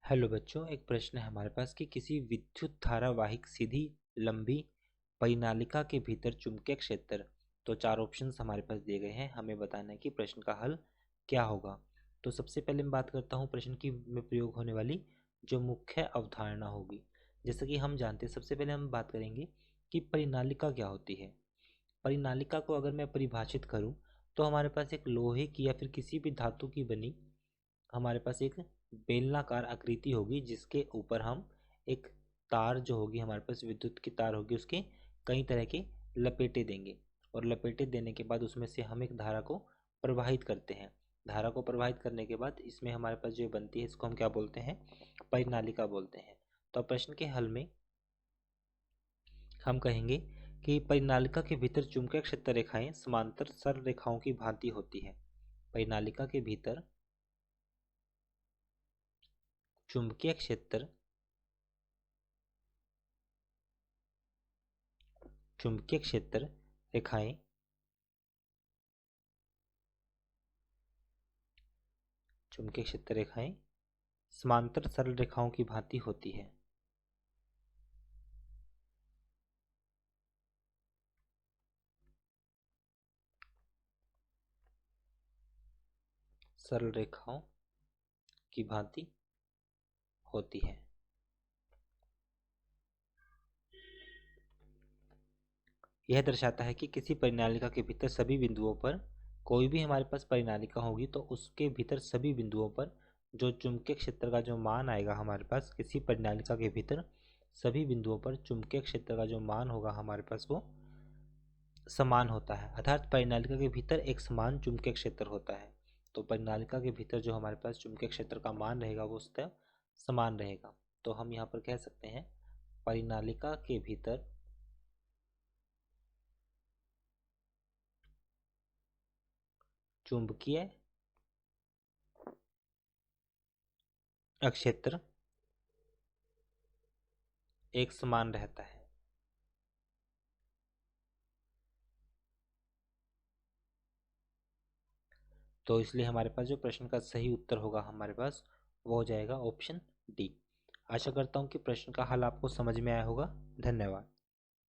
Hello बच्चों, एक प्रश्न है हमारे पास कि किसी विद्युत धारावाहिक सीधी लंबी परिनालिका के भीतर चुंबकीय क्षेत्र। तो चार ऑप्शंस हमारे पास दिए गए हैं, हमें बताना है कि प्रश्न का हल क्या होगा। तो सबसे पहले मैं बात करता हूँ प्रश्न की में प्रयोग होने वाली जो मुख्य अवधारणा होगी। जैसे कि हम जानते हैं, सबसे पहले हम बात करेंगे कि परिनालिका क्या होती है। परिनालिका को अगर मैं परिभाषित करूँ तो हमारे पास एक लोहे की या फिर किसी भी धातु की बनी हमारे पास एक बेलनाकार आकृति होगी, जिसके ऊपर हम एक तार जो होगी, हमारे पास विद्युत की तार होगी, उसके कई तरह के लपेटे देंगे। और लपेटे देने के बाद उसमें से हम एक धारा को प्रवाहित करते हैं। धारा को प्रवाहित करने के बाद इसमें हमारे पास जो बनती है, इसको हम क्या बोलते हैं? परिनालिका बोलते हैं। तो प्रश्न के हल में हम कहेंगे कि परिनालिका के भीतर चुंबकीय क्षेत्र रेखाएं समांतर सरल रेखाओं की भांति होती है। परिनालिका के भीतर चुंबकीय क्षेत्र रेखाएं चुंबकीय क्षेत्र रेखाएं समांतर सरल रेखाओं की भांति होती है। सरल रेखाओं की भांति होती है। यह दर्शाता है कि किसी परिनालिका के भीतर सभी बिंदुओं पर, कोई भी हमारे पास परिनालिका होगी तो उसके भीतर सभी बिंदुओं पर जो चुंबकीय क्षेत्र का जो मान आएगा, हमारे पास किसी परिनालिका के भीतर सभी बिंदुओं पर चुंबकीय क्षेत्र का जो मान होगा हमारे पास वो समान होता है। अर्थात परिनालिका के भीतर एक समान चुंबकीय क्षेत्र होता है। तो परिनालिका के भीतर जो हमारे पास चुंबकीय क्षेत्र का मान रहेगा वो उसका समान रहेगा। तो हम यहाँ पर कह सकते हैं परिनालिका के भीतर चुंबकीय क्षेत्र एक समान रहता है। तो इसलिए हमारे पास जो प्रश्न का सही उत्तर होगा हमारे पास वो हो जाएगा ऑप्शन डी। आशा करता हूँ कि प्रश्न का हल आपको समझ में आया होगा। धन्यवाद।